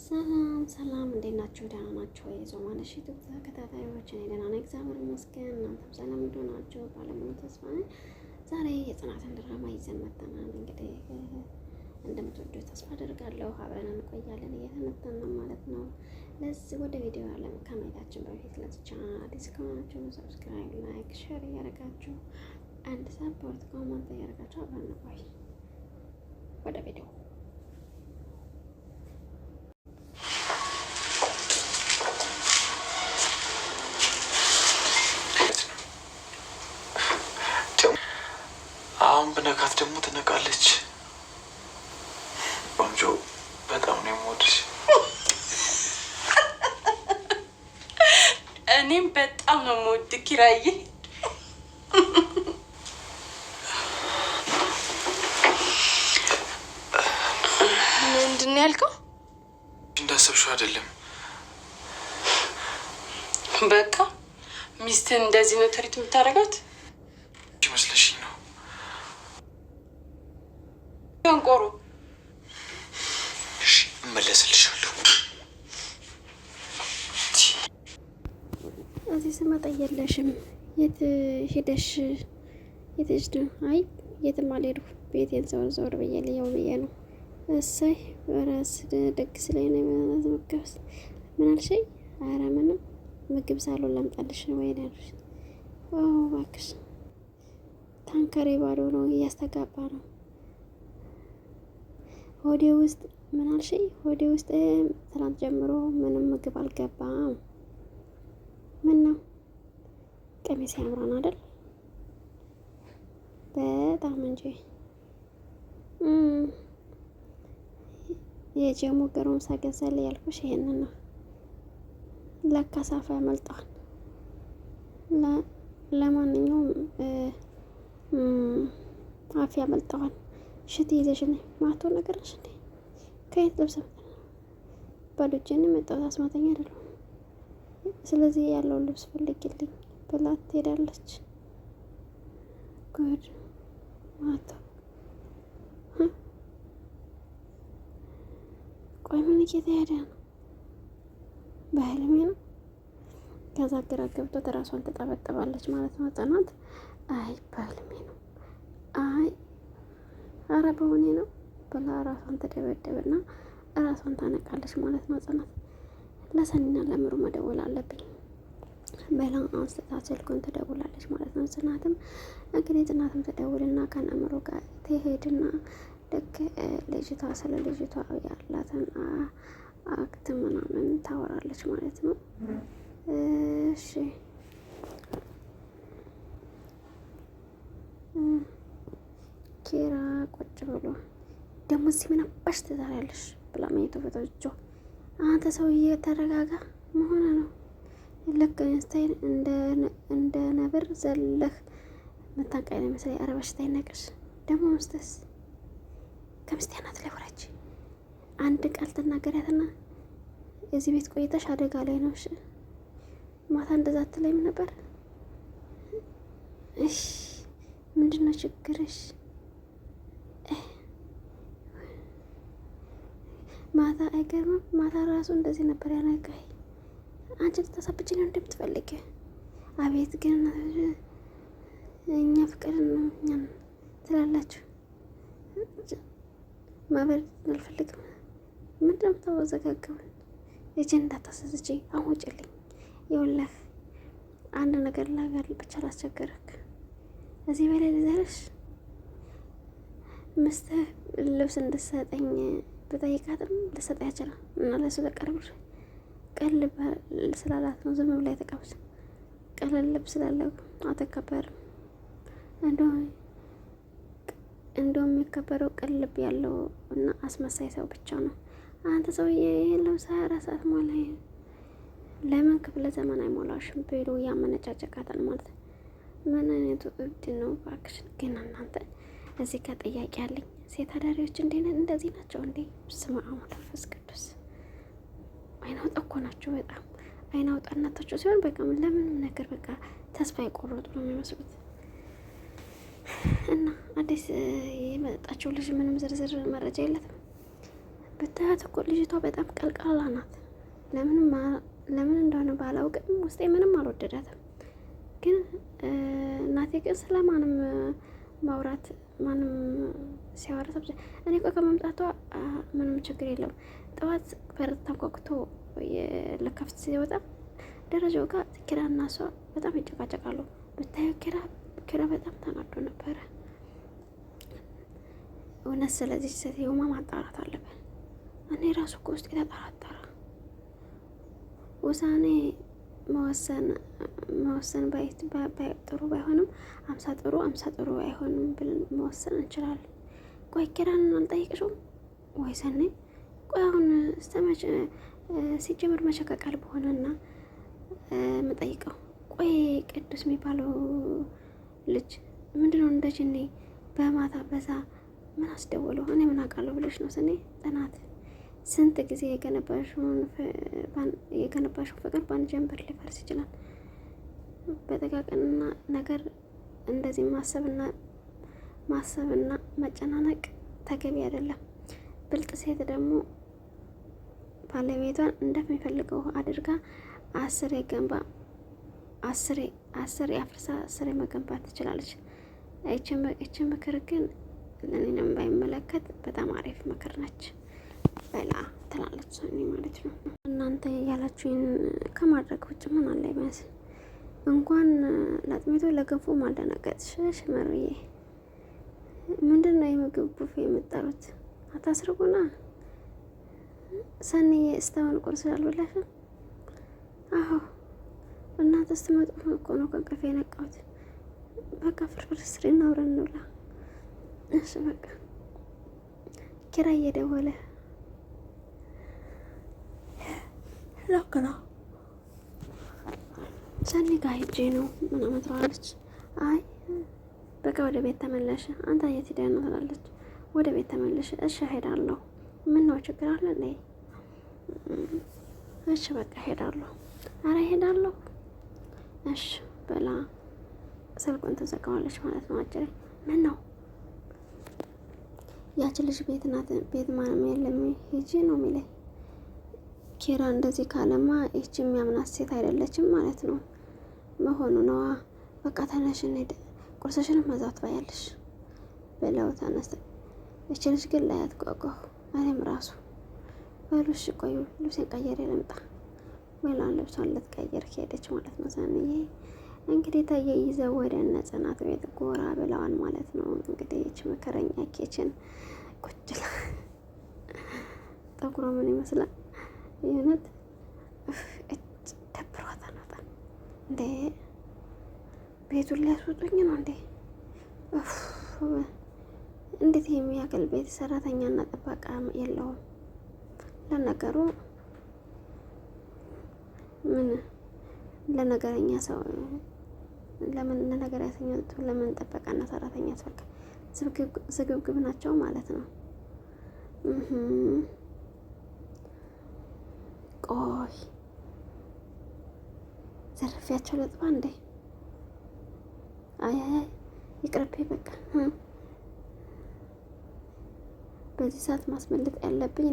ሰላም ሰላም፣ እንዴት ናችሁ? ደህና ናችሁ ወይ? ዞማነሽ ዩቲዩብ ተከታታዮች፣ እኔ ደህና ነኝ፣ እግዚአብሔር ይመስገን። እናንተም ሰላም እንደሆናችሁ ባለሙሉ ተስፋ ነኝ። ዛሬ የጽናትን ድራማ ይዘን መጥተናል። እንግዲህ እንደምትወዱት ተስፋ አደርጋለሁ። አብረን እንቆያለን እየተነተንን ማለት ነው። ለዚህ ወደ ቪዲዮ አለም ከመሄዳችን በፊት ለዚህ ቻናል አዲስ ከሆናችሁ ሰብስክራይብ፣ ላይክ፣ ሼር እያደረጋችሁ አንድ ሰፖርት ኮሜንት እያደረጋችሁ አብረን እንቆይ። ወደ ቪዲዮ አሁን ብነካት ደግሞ ትነቃለች። ቆንጆ በጣም ነው የምወድሽ። እኔም በጣም ነው የምወድ ኪራዬ። ምንድን ነው ያልከው? እንዳሰብሽው አይደለም። በቃ ሚስትህን እንደዚህ ነው ትሪት የምታደርጋት ይመስለሽኝ ነው? ቆሮ እሺ፣ እመለስልሻለሁ። እዚህ ስመጣ የለሽም። የት ሄደሽ? የት ሄድሽ ነው? አይ የትም አልሄድኩም። ቤቴን ዘወር ዘወር ብዬ ልየው ብዬ ነው። እሰይ በራስ ደግስ ላይ ነው መገብስ። ምን አልሽኝ? ኧረ ምንም። ምግብ ሳሎን ላምጣልሽ ነው ወይ ያሉሽ? ኦ እባክሽ፣ ታንከሬ ባዶ ነው፣ እያስተጋባ ነው። ሆዴ ውስጥ ምን አልሽኝ? ሆዴ ውስጥ ትናንት ጀምሮ ምንም ምግብ አልገባም። ምን ነው? ቀሚስ ያምራን አይደል? በጣም እንጂ የጀሙ ገሮም ሳገዛለ ያልኩሽ ይሄንን ነው። ለካ ሳፋ ያመልጣል። ለማንኛውም አፍ ያመልጣል። ሽት ይዘሽ ነይ። ማቶ ነገር ነሽ እንዴ? ከየት ልብስ ባዶ እጄን የመጣሁት አስማተኛ አይደለሁም። ስለዚህ ያለውን ልብስ ፈልጊልኝ ብላ ትሄዳለች። ጉድ ማቶ። ቆይ ምን እየተሄደ ነው? በህልሜ ነው? ከዛ ግራ ገብቶ ራሷን ትጠበጥባለች ማለት ነው ጽናት። አይ በህልሜ ነው፣ አይ አረ በሆኔ ነው ብላ ራሷን ተደበደብና ራሷን ታነቃለች ማለት ነው ጽናት። ለሰኒና ለምሩ መደወል አለብኝ በላ አንስታ ስልኩን ትደውላለች ማለት ነው ጽናትም። እንግዲህ ጽናትም ትደውልና ከነምሩ ጋር ትሄድና ልክ ልጅቷ ስለ ልጅቷ ያላትን አክት ምናምን ታወራለች ማለት ነው። እሺ ኪራ ቁጭ ብሎ ደግሞ እዚህ ምን አባሽ ትሰሪያለሽ ብላ መኝቶ ፈቶጆ። አንተ ሰውዬ ተረጋጋ መሆነ ነው። ልክ ስታይል እንደ ነብር ዘለህ መታንቃይ ነው መሰለኝ። ኧረ በሽታ ይነቅሽ ደግሞ መስተስ ከምስቴ ናት ላይ ወራጅ አንድ ቃል ትናገሪያትና እዚህ ቤት ቆይተሽ አደጋ ላይ ነው። እሺ ማታ እንደዛ አትለኝም ነበር? እሺ ምንድነው ችግርሽ? ማታ አይገርምም? ማታ ራሱ እንደዚህ ነበር ያነጋኝ። አንቺ ልታሳብጪ ነው እንደምትፈልጊ? አቤት ግን እኛ ፍቅር ነው እኛን ትላላችሁ። ማበር አልፈልግም። ምንድነው የምታወዘጋገቡን? ልጄን እንዳታሳስቺ። አሁን ውጭልኝ። ይኸውልህ አንድ ነገር ላጋል ብቻ ላስቸገረክ። እዚህ በላይ ልዘርሽ ምስትህ ልብስ እንድትሰጠኝ በጠይቃትም ልሰጥ ያችላል እና ለሱ ተቀርብሽ ቀልብ ስላላት ነው ዝም ብላ የተቀበች። ቀለልብ ስላለው አትከበርም። እንደውም የሚከበረው ቀልብ ያለው እና አስመሳይ ሰው ብቻ ነው። አንተ ሰውዬ ይሄን ልብስ 24 ሰዓት ሞላ፣ ለምን ክፍለ ዘመን አይሞላሽም ብሎ ያመነጫጨቃታል ማለት ነው። ምን አይነቱ እብድ ነው እባክሽ! ግን እናንተ እዚህ ጋር ጥያቄ አለኝ። ሴት አዳሪዎች እንደዚህ ናቸው እንዴ? ስማ አሁን መንፈስ ቅዱስ አይናውጣ እኮ ናቸው። በጣም አይናውጣ እናታቸው ሲሆን በቃ ለምን ነገር በቃ ተስፋ የቆረጡ ነው የሚመስሉት። እና አዲስ የመጣችው ልጅ ምንም ዝርዝር መረጃ የለትም። ብታያት እኮ ልጅቷ በጣም ቀልቃላ ናት። ለምን እንደሆነ ባላውቅም ውስጤ ምንም አልወደዳትም። ግን እናቴ ግን ስለማንም ማውራት ማንም ሲያወራ እኔ እኮ ከመምጣቷ ምንም ችግር የለውም። ጠዋት በር ተንኳኩቶ ለከፍት ሲወጣ ደረጃው ጋር ኪራ እና እሷ በጣም ይጨቃጨቃሉ። ብታየው ኪራ በጣም ተናዶ ነበረ። እውነት ስለዚህ ሴትዮማ ማጣራት አለብን። እኔ ራሱ እኮ ውስጥ የተጠራጠረ ውሳኔ መወሰን ጥሩ ባይሆንም 50 ጥሩ አይሆንም ብለን መወሰን እንችላለን። ቆይ ኪራን አልጠይቅሽውም ወይ ሰኔ? ቆይ አሁን ስተመጭ ሲጀምር መሸቀቃል በሆነና የምጠይቀው ቆይ ቅዱስ የሚባለው ልጅ ምንድነው እንደ ጅኔ በማታ በዛ ምን አስደወለው? እኔ ምን አውቃለሁ ብለሽ ነው ሰኔ? ጥናት ስንት ጊዜ የገነባሽው ፍቅር በአንድ ጀንበር ሊፈርስ ይችላል። በጠቃቅንና ነገር እንደዚህ ማሰብና መጨናነቅ ተገቢ አይደለም። ብልጥ ሴት ደግሞ ባለቤቷን እንደሚፈልገው አድርጋ አስሬ አፍርሳ አስሬ መገንባት ትችላለች። ይቺ ምክር ግን ለእኔንም ባይመለከት በጣም አሪፍ ምክር ነች በላ ትላለች እኔ ማለት ነው። እናንተ ያላችሁን ከማድረግ ውጭ ምን አለ ይመስል እንኳን ለአጥሜቶ ለገንፎም አልደነገጥሽ መሩዬ። ምንድን ነው የምግብ ቡፌ የምጠሩት? አታስርጉና ሰኒዬ እስካሁን ቁርስ አልበላሽም? አዎ እናንተ ስትመጡ እኮ ነው ከእንቅልፌ የነቃሁት። በቃ ፍርፍር ስሪ እና አብረን እንብላ። እሺ በቃ ኪራ እየደወለ ላከራ ሰኒ ጋር ሂጄ ነው ምናምን ትለዋለች። አይ በቃ ወደ ቤት ተመለሽ። አንተ የት ሄደህ ነው ትላለች። ወደ ቤት ተመለሽ። እሺ ሄዳለሁ። ምን ነው ችግር አለ እንዴ? እሺ በቃ ሄዳለሁ። አረ ሄዳለሁ። እሺ በላ ስልኩን ትዘጋዋለች ማለት ነው። አጭሬ ምን ነው ያቺ ልጅ ቤት ናት። ቤት ማንም የለም ሂጂ ነው የሚለኝ። ኪራ እንደዚህ ካለማ ይቺ የሚያምናት ሴት አይደለችም ማለት ነው መሆኑ ነዋ። በቃ ተነሽ እንሂድ፣ ቁርስሽንም መዛት ባያለሽ ብለው ተነስተ። ይቺ ልጅ ግን ላይ አትጓጓሁ። እኔም ራሱ በሉሽ ቆዩ ልብሴን ቀየር ልምጣ። ሜላን ልብሷን ልትቀይር ሄደች ማለት ነው። ሰንዬ እንግዲህ ተያይዘው ወደ እነ ጽናት ቤት ጎራ ብለዋል ማለት ነው። እንግዲህ ይች መከረኛ ኬችን ቁጭላ ጠጉሯ ምን ይመስላል? የእውነት ደብሯታል በጣም። እንዴ ቤቱን ሊያስወጡኝ ነው እንዴ? እንዴት የሚያክል ቤት ሰራተኛና ጥበቃ የለውም? ለነገሩ ምን ለነገረኛ ሰው ለምን ለነገር ያሰኛቱ ለምን ጥበቃና ሰራተኛ ያስፈልጋል? ዝግብግብ ናቸው ማለት ነው። ቆይ ዘርፊያቸው ልጥፋ እንዴ? አይ ይቅርብኝ በቃ። በዚህ ሰዓት ማስመለጥ ያለብኝ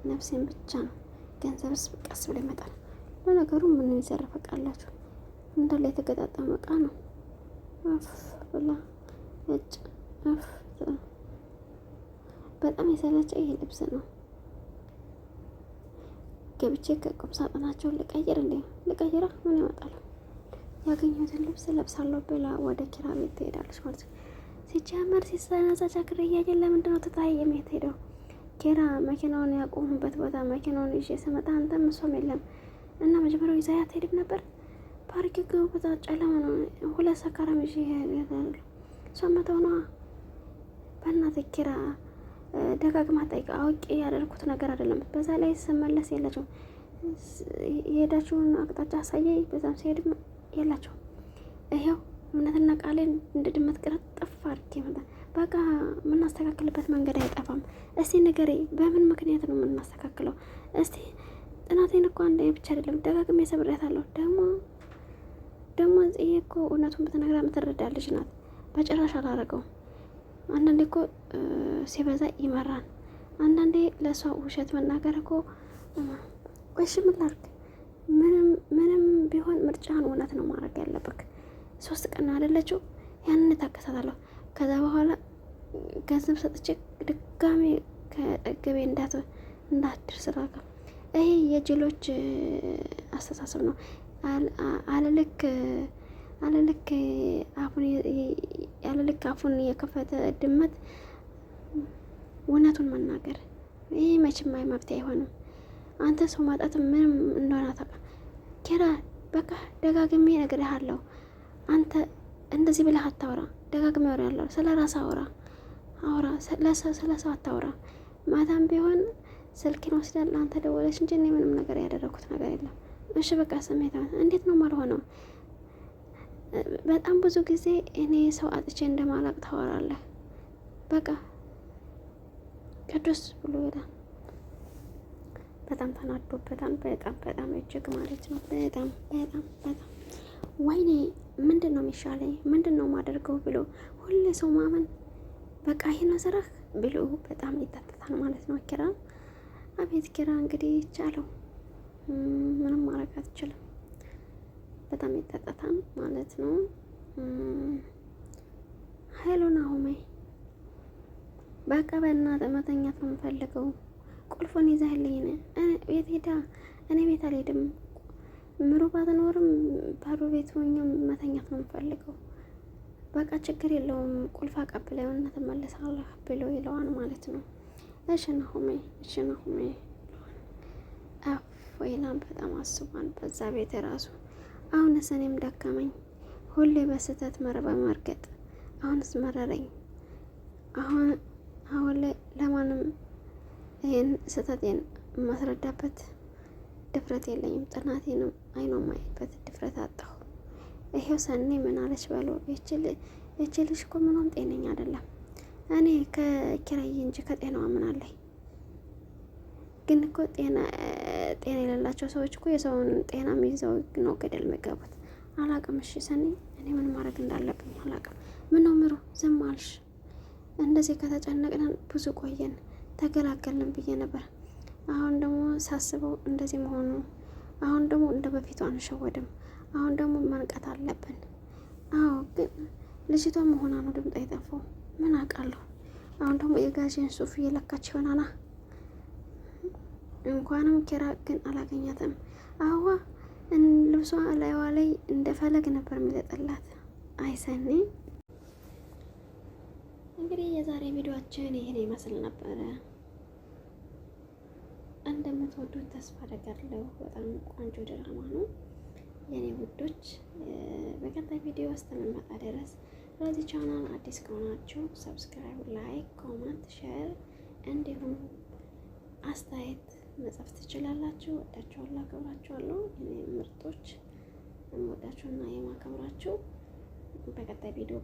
ነፍሴን ብቻ ነው። ገንዘብስ ቀስ ብሎ ይመጣል። ለነገሩ ምን ይዘረፈቃላችሁ? እንዳለ የተገጣጠመ እቃ ነው። አፍ ብላ እጭ አፍ በጣም የሰለቸ ይሄ ልብስ ነው። ገብቼ ከቁም ሳጥናቸውን ልቀይር እንዴ? ልቀይራ ምን ያመጣል? ያገኘሁትን ልብስ ለብሳለሁ ብላ ወደ ኪራ ቤት ትሄዳለች ማለት ነው። ሲጀመር ሲሰናዛቻ ክር እያየን ለምንድነው ትታይ የምትሄደው? ኪራ መኪናውን ያቆሙበት ቦታ መኪናውን ይዤ ስመጣ አንተም እሷም የለም እና መጀመሪያው ይዛ አትሄድም ነበር? ፓርኪንግ ቦታ ጨለማ ነው። ሁለት ሰካራም ይዤ እሄዳለሁ። እሷ መተው ነዋ። በእናትህ ኪራ ደጋግማ ጠይቃ። አውቄ ያደርኩት ነገር አይደለም። በዛ ላይ ስመለስ የላቸውም። የሄዳችሁን አቅጣጫ አሳየኝ። በዛም ሲሄድም የላቸውም። ይሄው እምነትና ቃሌን እንደ ድመት ቅረት ጠፋ አድርጌ መጣ። በቃ የምናስተካክልበት መንገድ አይጠፋም። እስቲ ንገረኝ፣ በምን ምክንያት ነው የምናስተካክለው? እስቲ ጥናቴን እኮ አንዴ ብቻ አይደለም ደጋግሜ ሰብሬያታለሁ። ደግሞ እዚህ እኮ እውነቱን ብትነግራ የምትረዳ ልጅ ናት። በጭራሽ አላረገውም። አንዳንዴ እኮ ሲበዛ ይመራል። አንዳንዴ ለሰው ውሸት መናገር እኮ ቆይሽ ምን ላድርግ? ምንም ቢሆን ምርጫህን እውነት ነው ማድረግ ያለብክ። 3 ቀን አይደለችው ያንን ታከሳታለሁ። ከዛ በኋላ ገንዘብ ሰጥቼ ድጋሜ ከጠገቤ እንዳትድር ስራጋ። ይሄ የጅሎች አስተሳሰብ ነው። አለልክ አፉን የከፈተ ድመት እውነቱን መናገር ይሄ መቼም መፍትሄ አይሆንም። አንተ ሰው ማጣት ምንም እንደሆነ ታውቃለህ። ኪራ በቃ ደጋግሜ እነግርሃለሁ። አንተ እንደዚህ ብለህ አታውራ። ደጋግሜ አወራለሁ። ስለ ራስህ አውራ። ስለ ሰው አታውራ። ማታም ቢሆን ስልኬን ወስዳለሁ። አንተ ደወለች እንጂ እኔ ምንም ነገር ያደረኩት ነገር የለም። እሺ በቃ ስሜታ እንዴት ነው የማልሆነው? በጣም ብዙ ጊዜ እኔ ሰው አጥቼ እንደማላቅ ታወራለህ። በቃ ቅዱስ ብሎ ይላል። በጣም ተናዶበታል። በጣም እጅግ ማለት ነው። በጣም ወይኔ ምንድን ነው የሚሻለኝ? ምንድን ነው ማደርገው ብሎ ሁሌ ሰው ማመን በቃ ይሄ ነው ስራህ ብሎ በጣም ይታተታል ማለት ነው። ኪራ አቤት ኪራ እንግዲህ ይቻለው ምንም ማድረግ አትችልም። በጣም ይታተታል ማለት ነው። ሀይሉን አሁሜ በቃ በእናትህ መተኛት ነው የምፈልገው። ቁልፉን ይዘህልኝ ቤት ሄዳ እኔ ቤት አልሄድም። ምሩ ባትኖርም ባዶ ቤት ሆኜ መተኛት ነው የምፈልገው። በቃ ችግር የለውም ቁልፍ አቀብለውና ተመለሳለህ ብሎ ይለዋል ማለት ነው። እሺ ናሁሜ ወይላም በጣም አስቧል። በዛ ቤት ራሱ አሁንስ እኔም ደከመኝ። ሁሌ በስህተት በመርገጥ አሁንስ መረረኝ። አሁን ላይ ለማንም ይህን ስህተቴን የማስረዳበት ድፍረት የለኝም። ጥናቴንም አይኖ ማየበት ድፍረት አጣሁ። ይሄው ሰኔ ምን አለች በሎ ይቺ ልጅ እኮ ምንም ጤነኛ አይደለም። እኔ ከኪራይ እንጂ ከጤናዋ ምን አለኝ? ግን እኮ ጤና የሌላቸው ሰዎች እኮ የሰውን ጤና ይዘው ነው ገደል የሚገቡት። አላቅም። እሺ ሰኔ እኔ ምን ማድረግ እንዳለብኝ አላቅም። ምነው ምሩ ዝም አልሽ? እንደዚህ ከተጨነቅን ብዙ ቆየን ተገላገልን ብዬ ነበር። አሁን ደግሞ ሳስበው እንደዚህ መሆኑ አሁን ደግሞ እንደ በፊቱ አንሸወድም። አሁን ደግሞ መንቀት አለብን። አዎ ግን ልጅቷ መሆኗ ነው ድምጣ የጠፋው። ምን አውቃለሁ። አሁን ደግሞ የጋዜን ሱፍ እየለካች ይሆናና እንኳንም ኪራ ግን አላገኛትም። አዋ ልብሷ ላይዋ ላይ እንደፈለግ ነበር የሚለጥላት። አይሰኒ እንግዲህ የዛሬ ቪዲዮአችን ይሄን ይመስል ነበረ። እንደምትወዱት ተስፋ አደርጋለሁ። በጣም ቆንጆ ድራማ ነው የኔ ውዶች። በቀጣይ ቪዲዮ እስከምንመጣ ድረስ ለዚህ ቻናል አዲስ ከሆናችሁ ሰብስክራይብ፣ ላይክ፣ ኮመንት፣ ሼር እንዲሁም አስተያየት መጻፍ ትችላላችሁ። ወዳችኋለሁ፣ አከብራችኋለሁ። የኔ ምርጦች የምወዳችሁና የማከብራችሁ። በቀጣይ ቪዲዮ